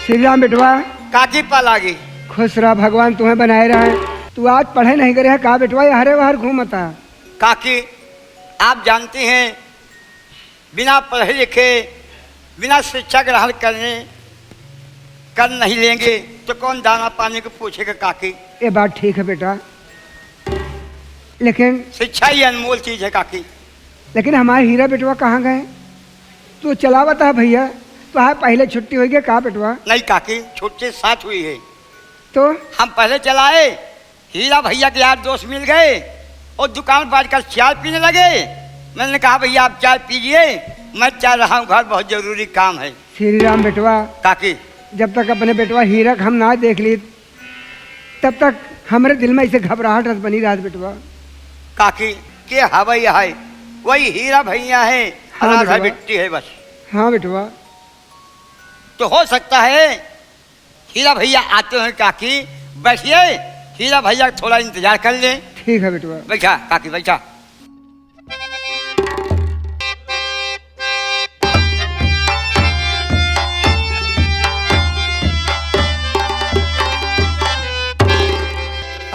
श्री राम बेटवा। काकी पलागी। खुश रहा, भगवान तुम्हें बनाए रहे। तू आज पढ़े नहीं करे है का बेटवा, ये हरे बाहर घूमता। काकी आप जानती हैं बिना पढ़े लिखे बिना शिक्षा ग्रहण कर नहीं लेंगे तो कौन दाना पानी को पूछेगा काकी। ये बात ठीक है बेटा, लेकिन शिक्षा ही अनमोल चीज है काकी। लेकिन हमारे हीरा बेटवा कहाँ गए? तू चला बता भैया, तो हाँ पहले छुट्टी हो गई का बेटवा? नहीं काकी, छुट्टी साथ हुई है। तो हम पहले चलाए, हीरा भैया के यार दोस्त मिल गए और दुकान बैठ कर चाय पीने लगे। मैंने कहा भैया आप चाय पीजिए, मैं चल रहा हूँ घर, बहुत जरूरी काम है। श्री राम बेटवा, काकी जब तक अपने बेटवा हीरा हम ना देख ली तब तक हमारे दिल में ऐसे घबराहट रस बनी रहा बेटवा। काकी के हवाई है वही हीरा भैया है, हाँ राधा बेटवा। बिट्टी है बस। हाँ बेटवा। तो हो सकता है हीरा भैया आते हैं काकी, बैठिए, हीरा भैया थोड़ा इंतजार कर ले। ठीक है बेटवा। बैठा काकी बैठा।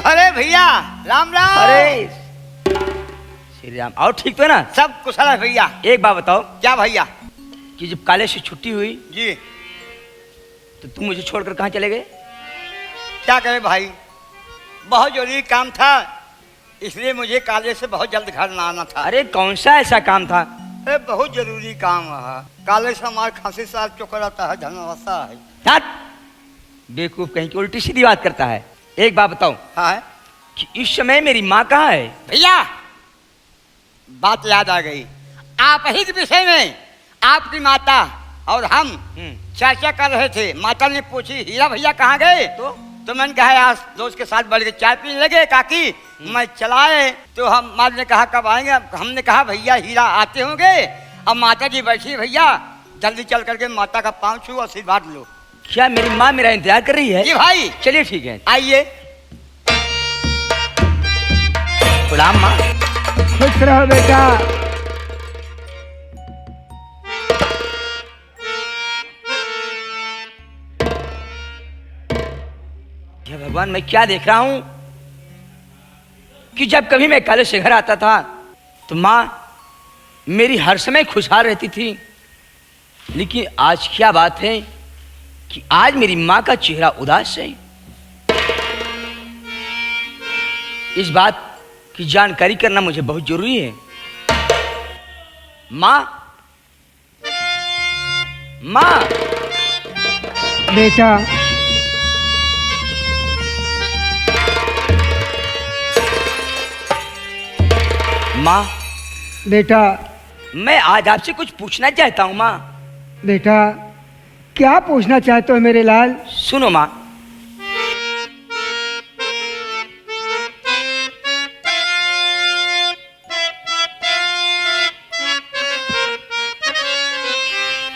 अरे भैया राम राम। अरे श्री राम, और ठीक तो है ना? सब कुशल है भैया। एक बात बताओ, क्या भैया? कि जब कॉलेज से छुट्टी हुई जी तो तुम मुझे छोड़कर कहाँ चले गए? क्या करें भाई, बहुत जरूरी काम था, इसलिए मुझे कॉलेज से बहुत जल्द घर ना आना था। अरे कौन सा ऐसा काम था? अरे बहुत जरूरी काम है, कॉलेज से हमारे खांसी साल चोकर आता है, धनवासा है। हट! बेवकूफ कहीं की, उल्टी सीधी बात करता है। एक बात बताओ हाँ कि इस समय मेरी माँ कहाँ है? भैया बात याद आ गई, आप ही के विषय में आपकी माता और हम चर्चा कर रहे थे। माता ने पूछी हीरा भैया कहाँ गए, तो मैंने कहा यार दोस्त के साथ बढ़ के चाय पीने लगे काकी, मैं चलाए तो हम माता ने कहा कब आएंगे, हमने कहा भैया हीरा आते होंगे। अब माता जी बैठी, भैया जल्दी चल करके माता का पाँव छू आशीर्वाद लो। क्या मेरी माँ मेरा इंतजार कर रही है? जी भाई। चलिए ठीक है, आइए। प्रणाम माँ। खुश रहो बेटा। ये भगवान, मैं क्या देख रहा हूँ कि जब कभी मैं कॉलेज से घर आता था तो माँ मेरी हर समय खुशहाल रहती थी, लेकिन आज क्या बात है कि आज मेरी माँ का चेहरा उदास है। इस बात की जानकारी करना मुझे बहुत जरूरी है। माँ, माँ। बेटा माँ, बेटा मैं आज आपसे कुछ पूछना चाहता हूँ माँ। बेटा क्या पूछना चाहते हो मेरे लाल? सुनो माँ,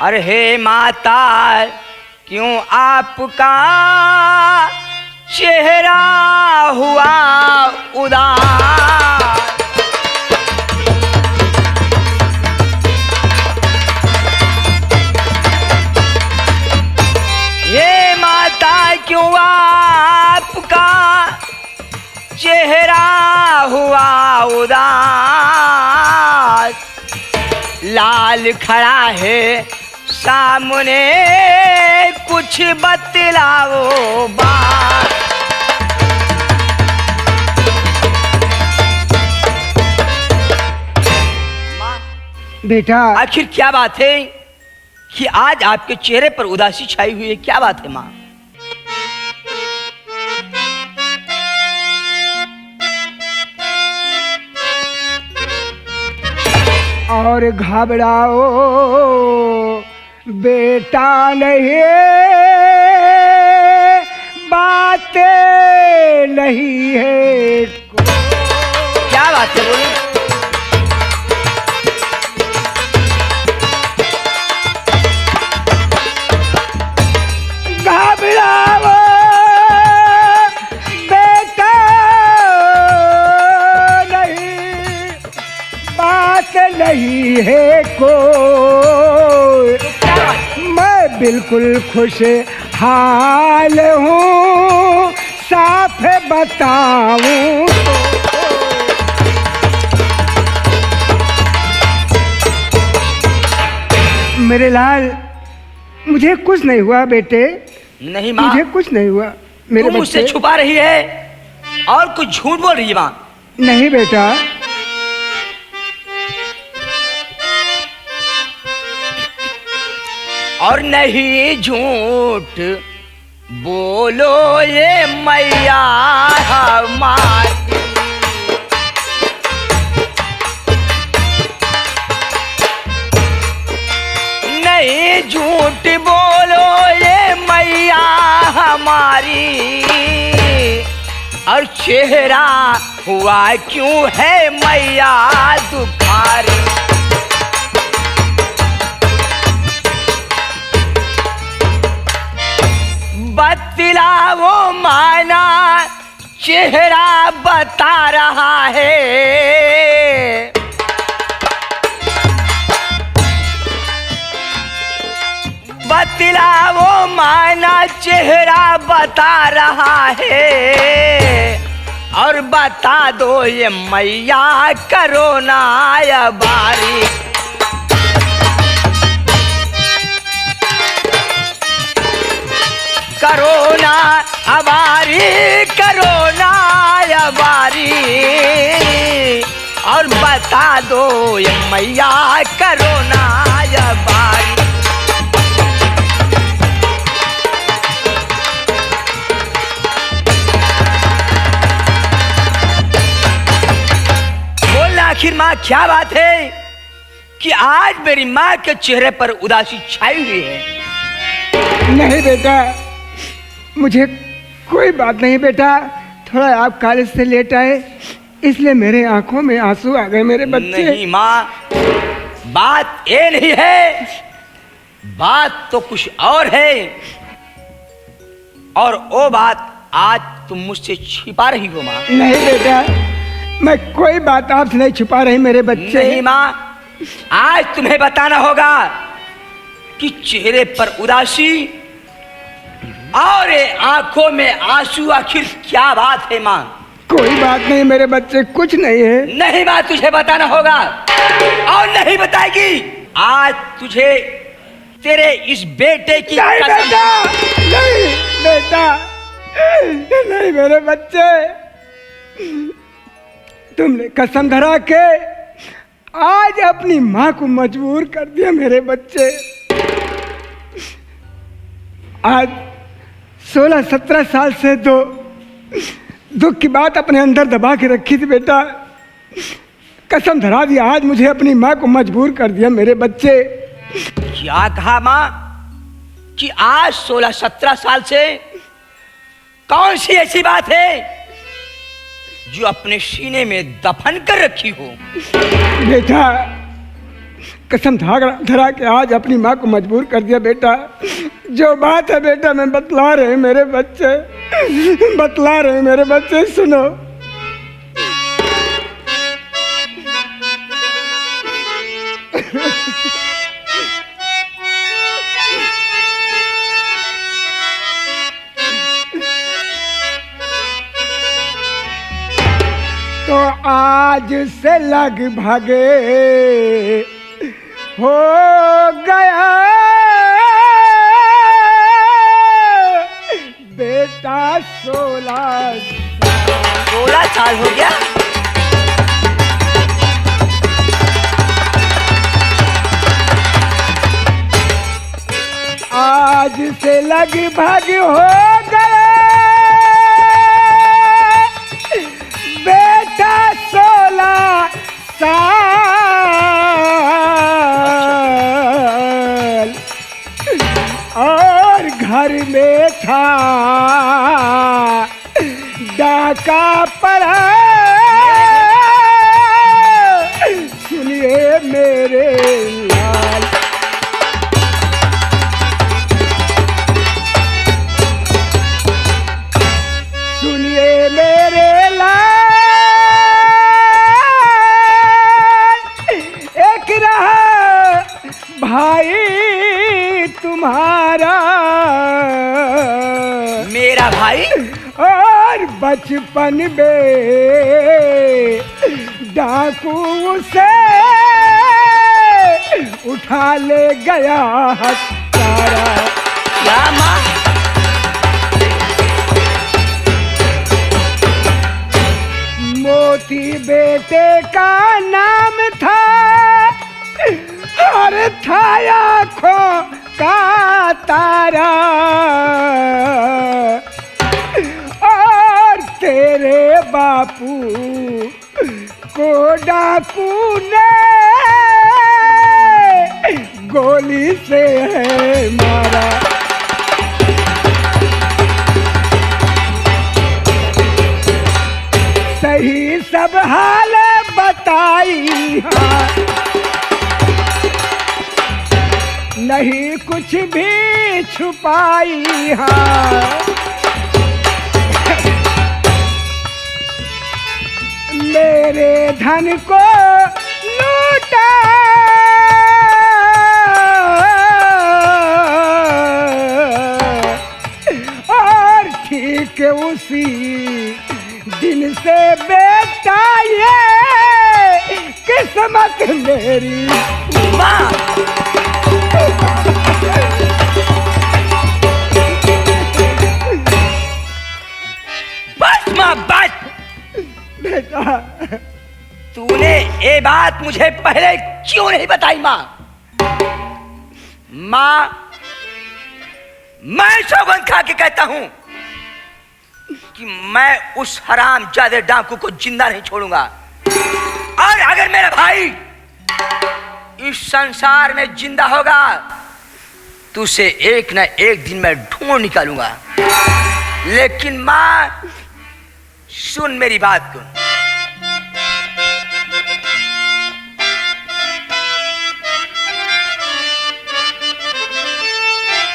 अरे हे माता, क्यों आपका चेहरा हुआ उदास? हे माता, क्यों आपका चेहरा हुआ उदास? लाल खड़ा है सामने, कुछ बतलाओ बात। बेटा आखिर क्या बात है कि आज आपके चेहरे पर उदासी छाई हुई है? क्या बात है माँ? और घबराओ बेटा नहीं, बातें नहीं है। क्या बात है बोलो? घबराओ बेटा नहीं, बात नहीं है कोई, मैं बिल्कुल खुश हाल हूँ साफ बताऊं मेरे लाल, मुझे कुछ नहीं हुआ बेटे, नहीं माँ, मुझे कुछ नहीं हुआ मेरे तू मुझसे बच्चे। छुपा रही है और कुछ झूठ बोल रही है माँ। नहीं बेटा, और नहीं झूठ बोलो ये मैया हमारी। नहीं झूठ बोलो ये मैया हमारी, और चेहरा हुआ क्यों है मैया दुखारी। बतलाओ माना चेहरा बता रहा है, बतलाओ माना चेहरा बता रहा है, और बता दो ये मैया करो ना या बारी। करोना अबारी, करोना अबारी, और बता दो ये मैया करोना अबारी। बोलना आखिर माँ क्या बात है कि आज मेरी माँ के चेहरे पर उदासी छाई हुई है। नहीं बेटा, मुझे कोई बात नहीं बेटा, थोड़ा आप कॉलेज से लेट आए इसलिए मेरे आंखों में आंसू आ गए मेरे बच्चे। नहीं माँ, बात ये नहीं है, बात तो कुछ और है, और वो बात आज तुम मुझसे छिपा रही हो माँ। नहीं बेटा, मैं कोई बात आपसे नहीं छुपा रही मेरे बच्चे। नहीं माँ, आज तुम्हें बताना होगा कि चेहरे पर उदासी और आंखों में आंसू आखिर क्या बात है माँ। कोई बात नहीं मेरे बच्चे, कुछ नहीं है। नहीं बात तुझे बताना होगा और नहीं बताएगी। आज तुझे तेरे इस बेटे की नहीं कसम। बेटा, नहीं बेटा, नहीं मेरे बच्चे, तुमने कसम धरा के आज अपनी माँ को मजबूर कर दिया मेरे बच्चे। आज 16-17 साल से दुख की बात अपने अंदर दबा के रखी थी बेटा, कसम धरा दिया, आज मुझे अपनी माँ को मजबूर कर दिया मेरे बच्चे। क्या कहा माँ कि आज 16-17 साल से कौन सी ऐसी बात है जो अपने सीने में दफन कर रखी हो? बेटा कसम धरा के आज अपनी माँ को मजबूर कर दिया बेटा। जो बात है बेटा मैं बतला रहे मेरे बच्चे, बतला रहे मेरे बच्चे, सुनो। तो आज से लगभग हो गया बेटा 16 साल हो गया। आज से लगभग हो गया बेटा 16 साल, और घर में था डाका पड़ा। सुनिए मेरे लाल, सुनिए मेरे लाल, एक रहा भाई तुम्हारा मेरा भाई? और बचपन में डाकू उसे उठा ले गया हत्यारा। क्या माँ? मोती बेटे का नाम था और था आँखों का तारा। और तेरे बापू को डाकू ने गोली से है मारा। सही सब हाल बताई हाँ, नहीं कुछ भी छुपाई हाँ। मेरे धन को लूटा और ठीक उसी दिन से बेटा ये किस्मत मेरी। माँ, बस माँ बस। बेटा तूने ये बात मुझे पहले क्यों नहीं बताई माँ? माँ, मैं सौगंध खा के कहता हूं कि मैं उस हरामजादे डाकू को जिंदा नहीं छोड़ूंगा। और अगर मेरा भाई इस संसार में जिंदा होगा तो उसे एक न एक दिन मैं ढूंढ निकालूंगा। लेकिन मां, सुन मेरी बात को।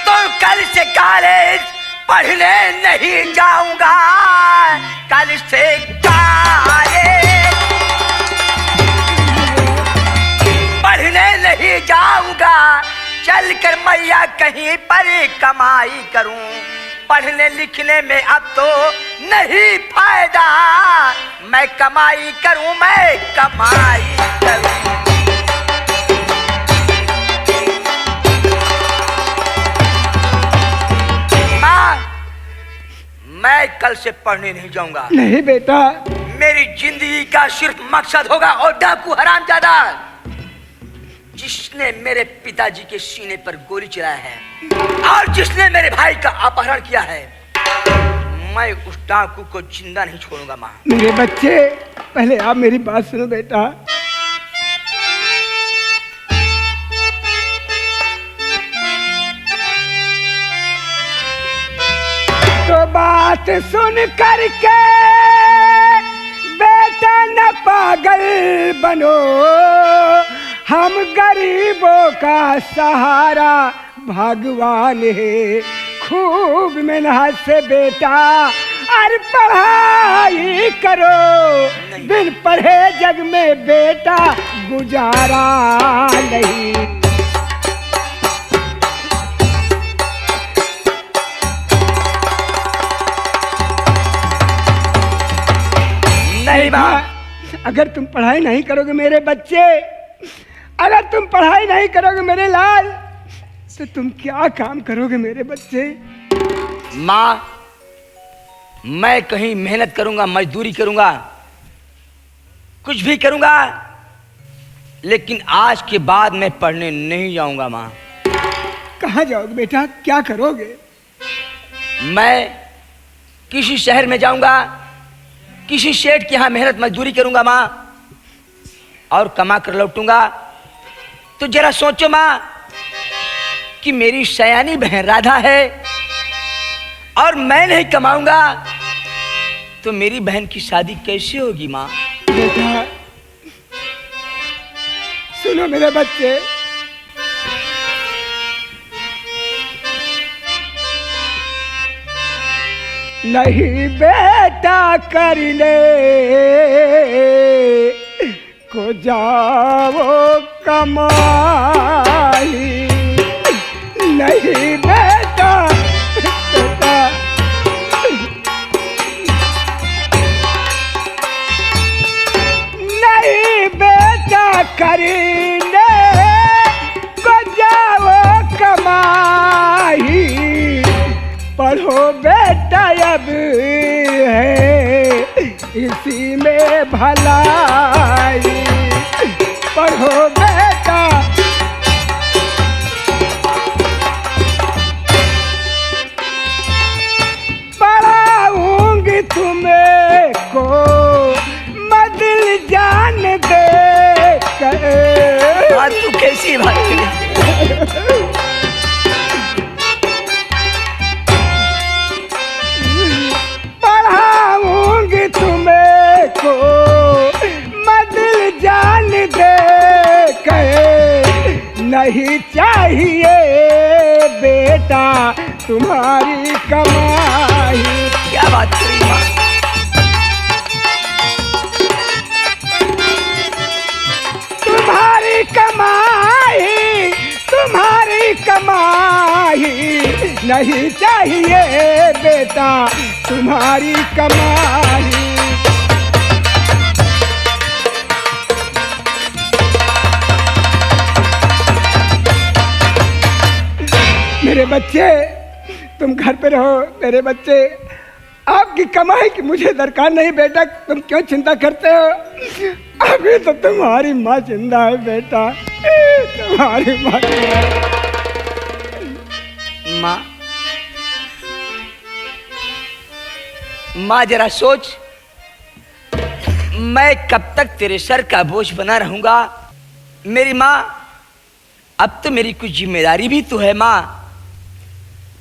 तो कल से कॉलेज पढ़ने नहीं जाऊंगा। कल से कॉलेज पढ़ने नहीं जाऊंगा। चलकर मैया कहीं पर कमाई करूं। पढ़ने लिखने में अब तो नहीं फायदा। मैं कमाई करूं, मैं कमाई करूं। मां, मैं कल से पढ़ने नहीं जाऊंगा। नहीं बेटा, मेरी जिंदगी का सिर्फ मकसद होगा और डाकू हरामजादा जिसने मेरे पिताजी के सीने पर गोली चलाया है और जिसने मेरे भाई का अपहरण किया है, मैं उस डाकू को जिंदा नहीं छोड़ूंगा। माँ, मेरे बच्चे, पहले आप मेरी बात सुनो बेटा। तो बात सुन करके बेटा न पागल बनो। हम गरीबों का सहारा भगवान है। खूब मेहनत से बेटा और पढ़ाई करो। बिन पढ़े जग में बेटा गुजारा नहीं। नहीं माँ, अगर तुम पढ़ाई नहीं करोगे मेरे बच्चे, अगर तुम पढ़ाई नहीं करोगे मेरे लाल, तो तुम क्या काम करोगे मेरे बच्चे? माँ, मैं कहीं मेहनत करूंगा, मजदूरी करूंगा, कुछ भी करूंगा, लेकिन आज के बाद मैं पढ़ने नहीं जाऊंगा। माँ, कहाँ जाओगे बेटा, क्या करोगे? मैं किसी शहर में जाऊंगा, किसी सेठ के यहाँ मेहनत मजदूरी करूंगा माँ, और कमा कर लौटूंगा। तो जरा सोचो माँ कि मेरी सयानी बहन राधा है और मैं नहीं कमाऊंगा तो मेरी बहन की शादी कैसे होगी माँ? बेटा सुनो मेरे बच्चे, नहीं बेटा करने को जाओ कमाई, नहीं बेटा, बेटा सब है इसी में भलाई। पढ़ो बेटा पढ़ाऊंगी तुम्हें को मदिल जान दे कर। आज तू कैसी बात करी? पढ़ाऊंगी तुम्हें को मदिल जान दे कर। नहीं चाहिए बेटा तुम्हारी कमाई। क्या बात करी माँ? तुम्हारी कमाई, तुम्हारी कमाई नहीं चाहिए बेटा तुम्हारी कमाई। मेरे बच्चे तुम घर पे रहो। मेरे बच्चे आपकी कमाई की मुझे दरकार नहीं बेटा, तुम क्यों चिंता करते हो? अभी तो तुम्हारी माँ जिंदा है बेटा, तुम्हारी माँ जिंदा है। माँ, माँ जरा सोच, मैं कब तक तेरे सर का बोझ बना रहूंगा? मेरी माँ, अब तो मेरी कुछ जिम्मेदारी भी तो है माँ।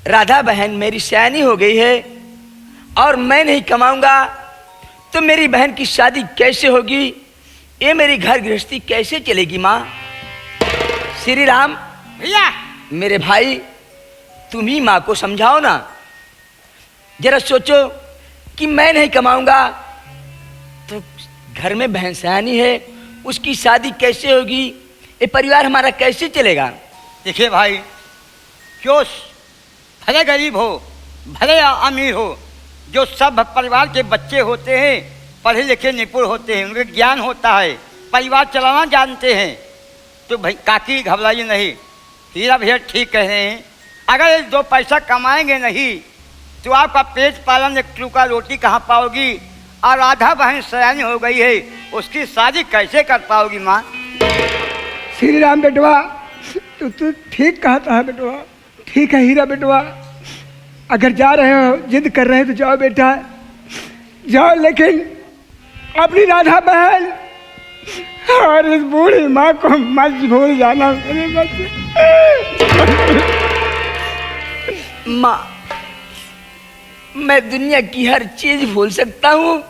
राधा बहन मेरी सयानी हो गई है और मैं नहीं कमाऊंगा तो मेरी बहन की शादी कैसे होगी? ये मेरी घर गृहस्थी कैसे चलेगी माँ? श्री राम भैया मेरे भाई, तुम ही माँ को समझाओ ना। जरा सोचो कि मैं नहीं कमाऊंगा तो घर में बहन सयानी है, उसकी शादी कैसे होगी? ये परिवार हमारा कैसे चलेगा? देखिए भाई, क्यों भले गरीब हो भले अमीर हो, जो सब परिवार के बच्चे होते हैं पढ़े लिखे निपुण होते हैं, उनके ज्ञान होता है, परिवार चलाना जानते हैं। तो भाई काकी घबराइए नहीं, हीरा भैया ठीक कह रहे हैं। अगर ये दो पैसा कमाएंगे नहीं तो आपका पेट पालन एक टुकड़ा रोटी कहाँ पाओगी? और राधा बहन सयानी हो गई है, उसकी शादी कैसे कर पाओगी माँ? श्री राम बेटवा, तू ठीक कहता है बेटवा, ठीक है हीरा बेटवा। अगर जा रहे हो, जिद कर रहे हो तो जाओ बेटा, जाओ, लेकिन अपनी राधा बहन और इस बूढ़ी माँ को मत भूल जाना मेरे बच्चे। माँ, मैं दुनिया की हर चीज भूल सकता हूँ,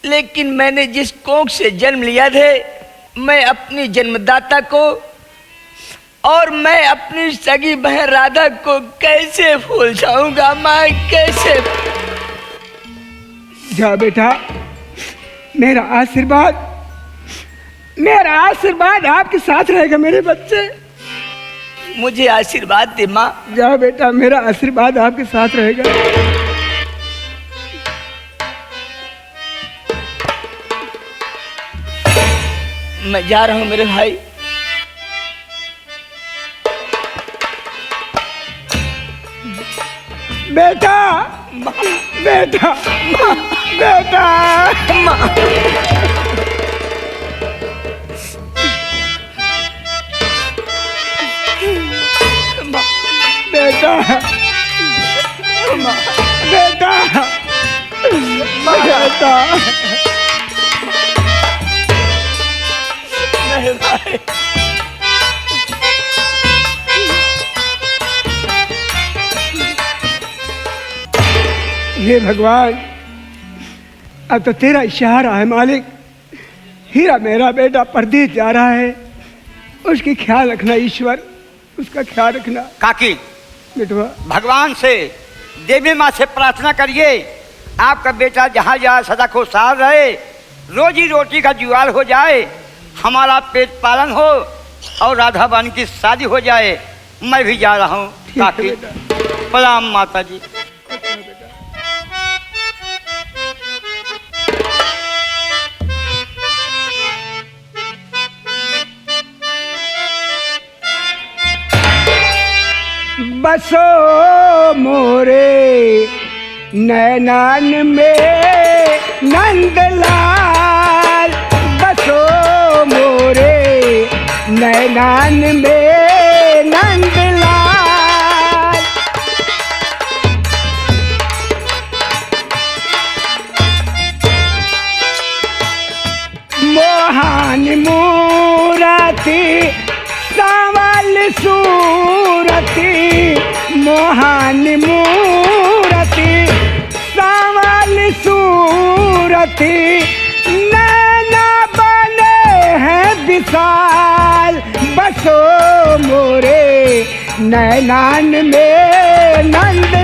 लेकिन मैंने जिस कोख से जन्म लिया थे, मैं अपनी जन्मदाता को और मैं अपनी सगी बहन राधा को कैसे भूल जाऊंगा माँ, कैसे? जाओ बेटा, मेरा आशीर्वाद आपके साथ रहेगा मेरे बच्चे। मुझे आशीर्वाद दे माँ। जाओ बेटा, मेरा आशीर्वाद आपके साथ रहेगा। मैं जा रहा हूँ मेरे भाई। बेटा बेटा बेटा बेटा बेटा बेटा मेरे भाई। हे भगवान, अब तो तेरा इशारा है मालिक। हीरा मेरा बेटा परदेश जा रहा है, उसकी ख्याल रखना ईश्वर, उसका ख्याल रखना। काकी बेटवा, भगवान से, देवी माँ से प्रार्थना करिए आपका बेटा जहाँ जाए सदा खुशहाल रहे, रोजी रोटी का जुगाड़ हो जाए, हमारा पेट पालन हो और राधा बानी की शादी हो जाए। मैं भी जा रहा हूँ काकी। प्रणाम माता जी। बसो मोरे नैनान में नंदलाल बसो मोरे नैनान में नंदलाल। मोहन मूरति सावल सूरति मोहन मूरति सावल सूरति नैना बने हैं विशाल बसो मोरे नैनान में नंद